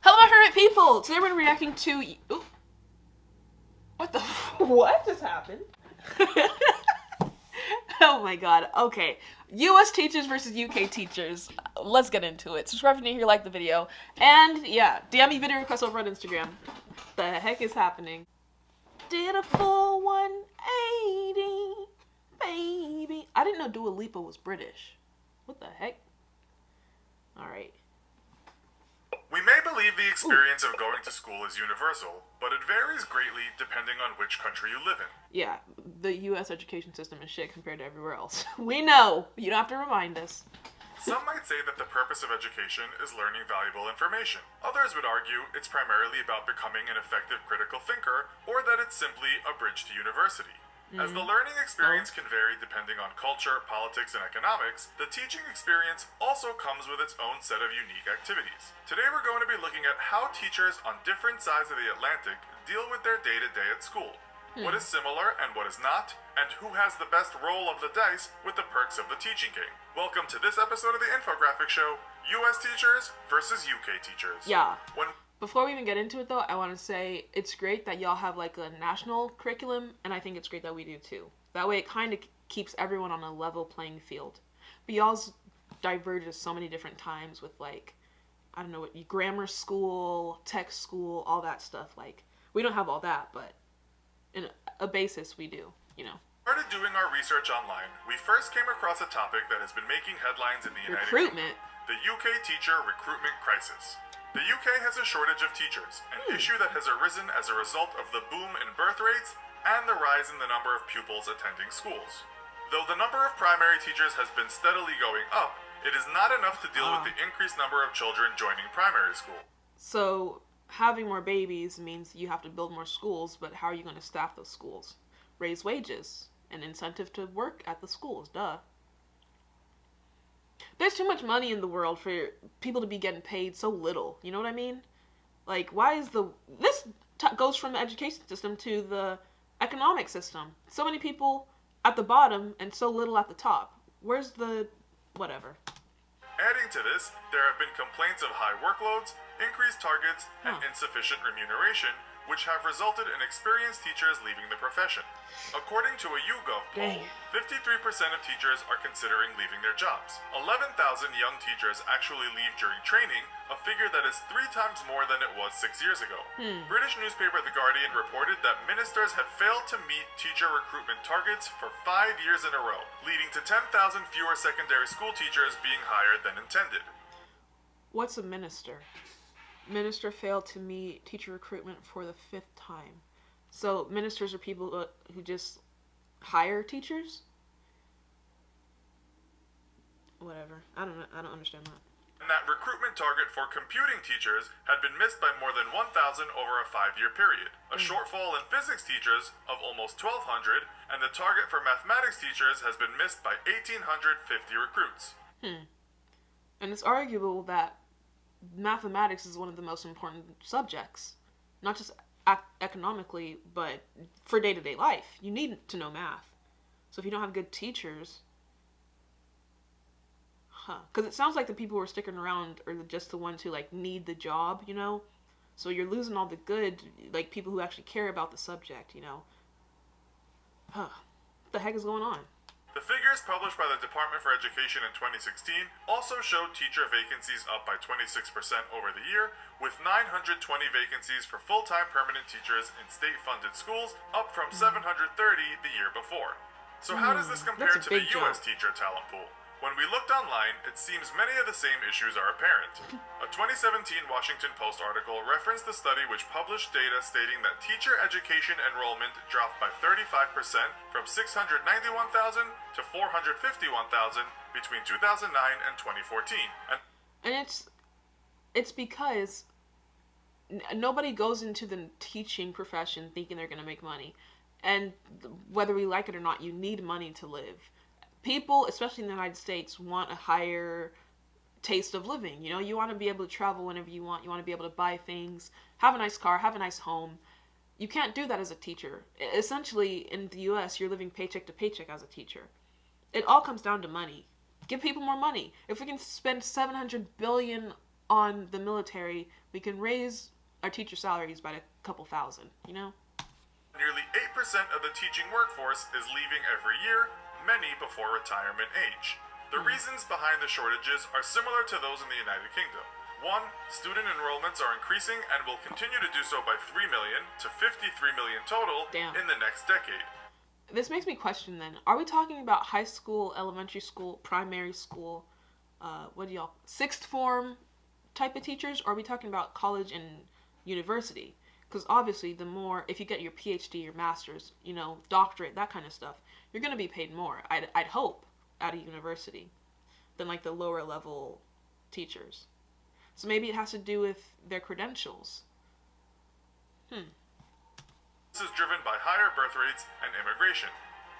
Hello, my favorite people! Today we're reacting to... Ooh. What the... What just happened? Oh my god. Okay. US teachers versus UK teachers. Let's get into it. Subscribe if you're new here, like the video. And yeah, DM me video requests over on Instagram. The heck is happening? Did a full 180, baby. I didn't know Dua Lipa was British. What the heck? Alright. We may believe the experience of going to school is universal, but it varies greatly depending on which country you live in. Yeah, the US education system is shit compared to everywhere else. We know! You don't have to remind us. Some might say that the purpose of education is learning valuable information. Others would argue it's primarily about becoming an effective critical thinker, or that it's simply a bridge to university. As the learning experience can vary depending on culture, politics, and economics, the teaching experience also comes with its own set of unique activities. Today we're going to be looking at how teachers on different sides of the Atlantic deal with their day-to-day at school. What is similar and what is not, and who has the best roll of the dice with the perks of the teaching game. Welcome to this episode of the infographic show, US teachers versus UK teachers. Yeah. Before we even get into it though, I want to say it's great that y'all have like a national curriculum, and I think it's great that we do too. That way it kind of keeps everyone on a level playing field. But y'all's diverges so many different times with like, I don't know, what grammar school, tech school, all that stuff. Like, we don't have all that, but in a basis we do, you know. Started doing our research online, we first came across a topic that has been making headlines in the United Recruitment. Kingdom, the UK teacher recruitment crisis. The UK has a shortage of teachers, an issue that has arisen as a result of the boom in birth rates and the rise in the number of pupils attending schools. Though the number of primary teachers has been steadily going up, it is not enough to deal with the increased number of children joining primary school. So having more babies means you have to build more schools, but how are you going to staff those schools? Raise wages, an incentive to work at the schools, duh. There's too much money in the world for people to be getting paid so little. You know what I mean? Like, why is this goes from the education system to the economic system. So many people at the bottom and so little at the top. Where's the whatever? Adding to this, there have been complaints of high workloads, increased targets, and insufficient remuneration, which have resulted in experienced teachers leaving the profession. According to a YouGov poll, 53% of teachers are considering leaving their jobs. 11,000 young teachers actually leave during training, a figure that is 3 times more than it was 6 years ago. British newspaper The Guardian reported that ministers had failed to meet teacher recruitment targets for 5 years in a row, leading to 10,000 fewer secondary school teachers being hired than intended. What's a minister? Minister failed to meet teacher recruitment for the 5th time. So ministers are people who just hire teachers? Whatever. I don't know. I don't understand that. And that recruitment target for computing teachers had been missed by more than 1,000 over a 5-year period. A shortfall in physics teachers of almost 1,200, and the target for mathematics teachers has been missed by 1,850 recruits. And it's arguable that mathematics is one of the most important subjects, not just economically, but for day-to-day life. You need to know math. So if you don't have good teachers, because it sounds like the people who are sticking around are just the ones who like need the job, you know. So you're losing all the good, like people who actually care about the subject, you know. What the heck is going on? The figures published by the Department for Education in 2016 also showed teacher vacancies up by 26% over the year, with 920 vacancies for full-time permanent teachers in state-funded schools, up from 730 the year before. So how does this compare to the US teacher talent pool? When we looked online, it seems many of the same issues are apparent. A 2017 Washington Post article referenced the study which published data stating that teacher education enrollment dropped by 35% from 691,000 to 451,000 between 2009 and 2014. And it's because nobody goes into the teaching profession thinking they're going to make money. And whether we like it or not, you need money to live. People, especially in the United States, want a higher taste of living. You know, you want to be able to travel whenever you want. You want to be able to buy things, have a nice car, have a nice home. You can't do that as a teacher. Essentially, in the US, you're living paycheck to paycheck as a teacher. It all comes down to money. Give people more money. If we can spend $700 billion on the military, we can raise our teacher salaries by a couple thousand, you know? Nearly 8% of the teaching workforce is leaving every year, many before retirement age. The reasons behind the shortages are similar to those in the United Kingdom. 1. Student enrollments are increasing and will continue to do so by 3 million to 53 million total in the next decade. This makes me question then, are we talking about high school, elementary school, primary school, sixth form type of teachers, or are we talking about college and university? Because obviously the more, if you get your PhD, your master's, doctorate, that kind of stuff, you're going to be paid more, I'd hope, at a university than like the lower level teachers. So maybe it has to do with their credentials. This is driven by higher birth rates and immigration.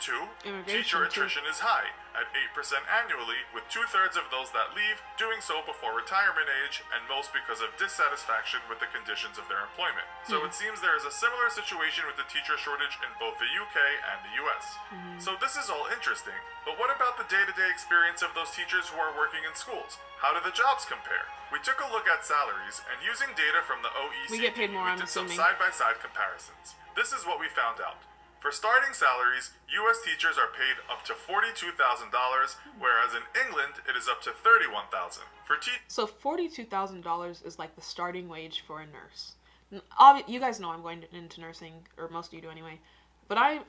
2. Teacher attrition is high, at 8% annually, with 2/3 of those that leave doing so before retirement age, and most because of dissatisfaction with the conditions of their employment. So it seems there is a similar situation with the teacher shortage in both the UK and the US. So this is all interesting, but what about the day-to-day experience of those teachers who are working in schools? How do the jobs compare? We took a look at salaries, and using data from the OECD, we get paid more, we did some side-by-side comparisons. This is what we found out. For starting salaries, U.S. teachers are paid up to $42,000, whereas in England, it is up to $31,000. So $42,000 is like the starting wage for a nurse. You guys know I'm going into nursing, or most of you do anyway. But I'm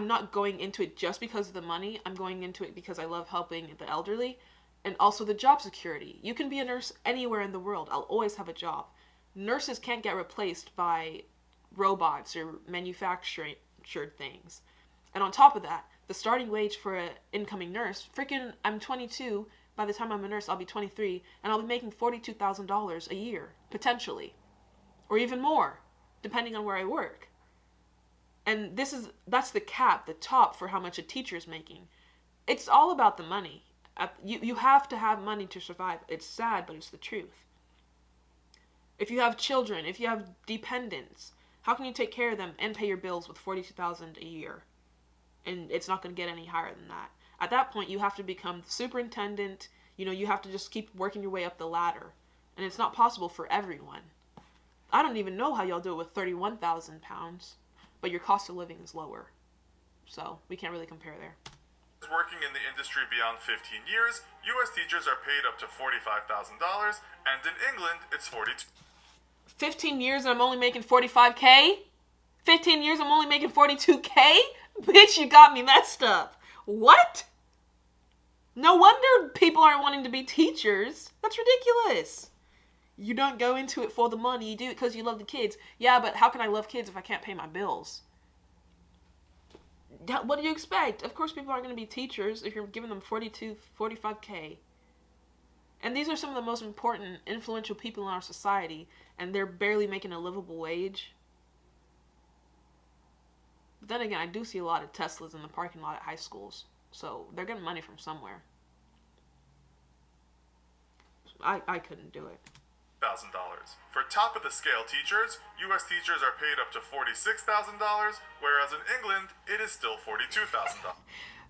not going into it just because of the money. I'm going into it because I love helping the elderly, and also the job security. You can be a nurse anywhere in the world. I'll always have a job. Nurses can't get replaced by robots or manufactured things. And on top of that, the starting wage for an incoming nurse, I'm 22, by the time I'm a nurse I'll be 23, and I'll be making $42,000 a year, potentially. Or even more, depending on where I work. And that's the cap, the top for how much a teacher is making. It's all about the money. You have to have money to survive. It's sad, but it's the truth. If you have children, if you have dependents, how can you take care of them and pay your bills with $42,000 a year? And it's not going to get any higher than that. At that point, you have to become the superintendent. You have to just keep working your way up the ladder. And it's not possible for everyone. I don't even know how y'all do it with 31,000 pounds, but your cost of living is lower. So we can't really compare there. Working in the industry beyond 15 years, U.S. teachers are paid up to $45,000, and in England, it's 42. 15 years and I'm only making $45K? 15 years I'm only making $42K? Bitch, you got me messed up. What? No wonder people aren't wanting to be teachers. That's ridiculous. You don't go into it for the money. You do it because you love the kids. Yeah, but how can I love kids if I can't pay my bills? What do you expect? Of course people aren't going to be teachers if you're giving them $45K. And these are some of the most important, influential people in our society, and they're barely making a livable wage. But then again, I do see a lot of Teslas in the parking lot at high schools, so they're getting money from somewhere. I couldn't do it. $1,000. For top-of-the-scale teachers, U.S. teachers are paid up to $46,000, whereas in England, it is still $42,000.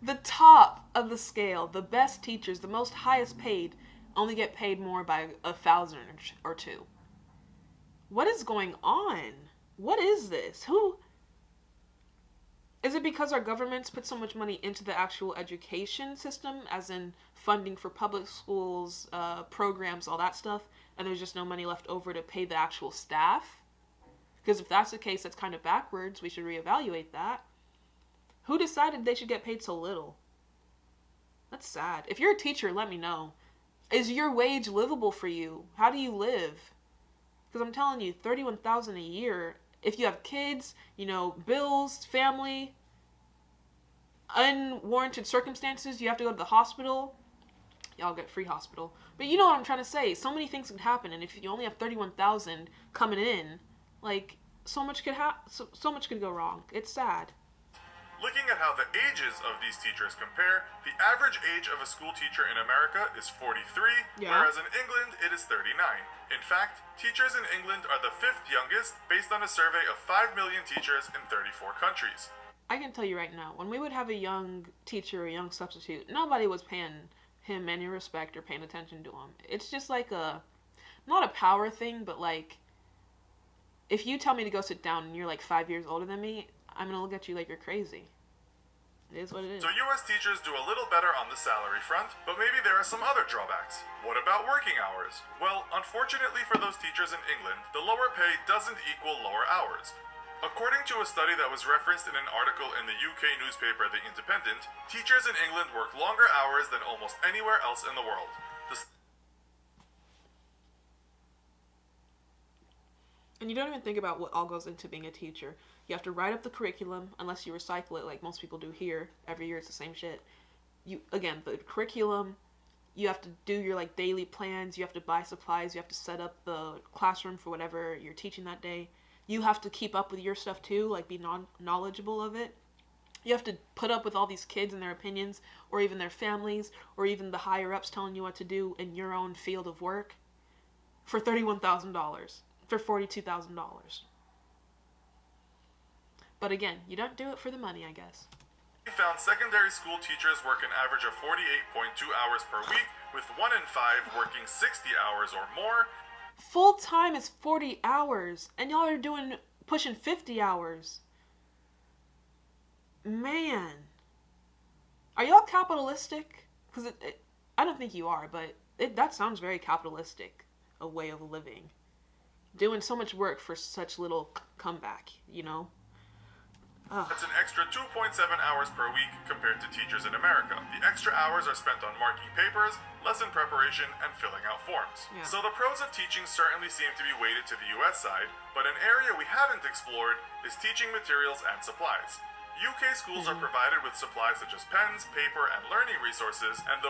The top of the scale, the best teachers, the most highest paid, only get paid more by 1,000 or two. What is going on? What is this? Who? Is it because our governments put so much money into the actual education system, as in funding for public schools, programs, all that stuff, and there's just no money left over to pay the actual staff? Because if that's the case, that's kind of backwards. We should reevaluate that. Who decided they should get paid so little? That's sad. If you're a teacher, let me know. Is your wage livable for you? How do you live? Because I'm telling you, $31,000 a year, if you have kids, bills, family, unwarranted circumstances, you have to go to the hospital. Y'all get free hospital. But you know what I'm trying to say. So many things can happen, and if you only have $31,000 coming in, so much could go wrong. It's sad. Looking at how the ages of these teachers compare, the average age of a school teacher in America is 43, whereas in England it is 39. In fact, teachers in England are the 5th youngest based on a survey of 5 million teachers in 34 countries. I can tell you right now, when we would have a young teacher or a young substitute, nobody was paying him any respect or paying attention to him. It's just like not a power thing, but like, if you tell me to go sit down and you're like 5 years older than me, I'm going to look at you like you're crazy. It is what it is. So US teachers do a little better on the salary front, but maybe there are some other drawbacks. What about working hours? Well, unfortunately for those teachers in England, the lower pay doesn't equal lower hours. According to a study that was referenced in an article in the UK newspaper The Independent, teachers in England work longer hours than almost anywhere else in the world. And you don't even think about what all goes into being a teacher. You have to write up the curriculum, unless you recycle it like most people do here. Every year it's the same shit. Again, the curriculum, you have to do your like daily plans, you have to buy supplies, you have to set up the classroom for whatever you're teaching that day. You have to keep up with your stuff too, like be knowledgeable of it. You have to put up with all these kids and their opinions, or even their families, or even the higher ups telling you what to do in your own field of work for $31,000. For $42,000. But again, you don't do it for the money, I guess. We found secondary school teachers work an average of 48.2 hours per week, with 1 in 5 working 60 hours or more. Full time is 40 hours, and y'all are pushing 50 hours. Man. Are y'all capitalistic? Because I don't think you are, but that sounds very capitalistic, a way of living. Doing so much work for such little comeback, you know? That's an extra 2.7 hours per week compared to teachers in America. The extra hours are spent on marking papers, lesson preparation, and filling out forms. Yeah. So the pros of teaching certainly seem to be weighted to the US side, but an area we haven't explored is teaching materials and supplies. UK schools are provided with supplies such as pens, paper, and learning resources, and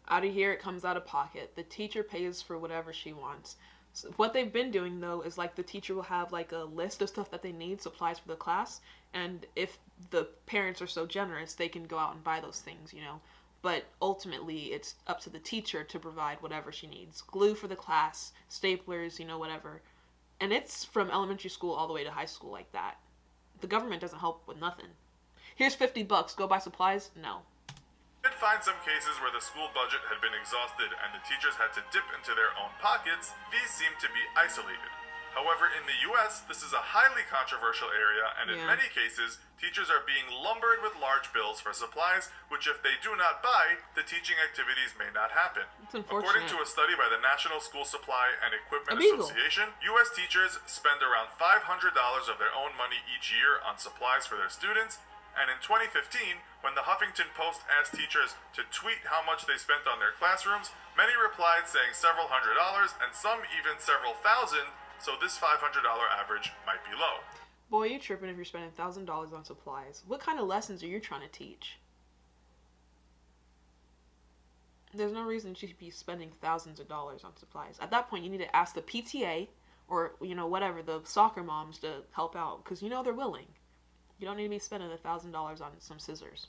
out of here, it comes out of pocket. The teacher pays for whatever she wants. So what they've been doing, though, is like the teacher will have like a list of stuff that they need, supplies for the class, and if the parents are so generous, they can go out and buy those things, you know. But ultimately, it's up to the teacher to provide whatever she needs. Glue for the class, staplers, you know, whatever. And it's from elementary school all the way to high school like that. The government doesn't help with nothing. Here's $50, go buy supplies? No. We did find some cases where the school budget had been exhausted and the teachers had to dip into their own pockets. These seem to be isolated. However, in the US, this is a highly controversial area, and in many cases, teachers are being lumbered with large bills for supplies, which if they do not buy, the teaching activities may not happen. According to a study by the National School Supply and Equipment Association, US teachers spend around $500 of their own money each year on supplies for their students. And in 2015, when the Huffington Post asked teachers to tweet how much they spent on their classrooms, many replied saying several $100s and some even several thousand, so this $500 average might be low. Boy, you're tripping if you're spending $1,000 on supplies. What kind of lessons are you trying to teach? There's no reason you should be spending thousands of dollars on supplies. At that point, you need to ask the PTA or, you know, whatever, the soccer moms to help out, because you know they're willing. You don't need to be spending $1,000 on some scissors.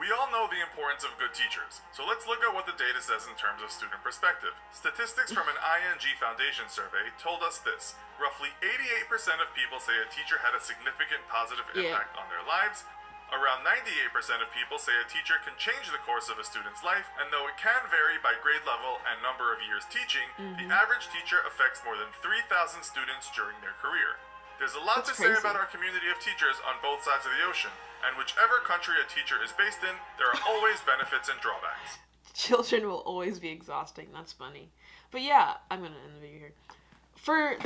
We all know the importance of good teachers, so let's look at what the data says in terms of student perspective. Statistics from an ING Foundation survey told us this. Roughly 88% of people say a teacher had a significant positive impact on their lives. Around 98% of people say a teacher can change the course of a student's life, and though it can vary by grade level and number of years teaching, the average teacher affects more than 3,000 students during their career. There's a lot to say about our community of teachers on both sides of the ocean, and whichever country a teacher is based in, there are always benefits and drawbacks. Children will always be exhausting. That's funny. But yeah, I'm going to end the video here.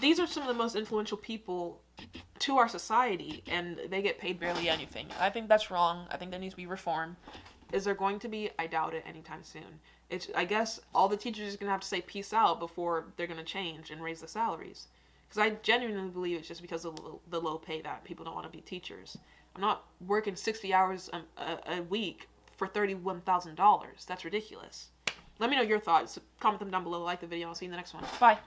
These are some of the most influential people to our society, and they get paid barely anything. I think that's wrong. I think that needs to be reformed. Is there going to be? I doubt it anytime soon. I guess all the teachers are going to have to say peace out before they're going to change and raise the salaries. Because I genuinely believe it's just because of the low pay that people don't want to be teachers. I'm not working 60 hours a week for $31,000. That's ridiculous. Let me know your thoughts. Comment them down below. Like the video. I'll see you in the next one. Bye.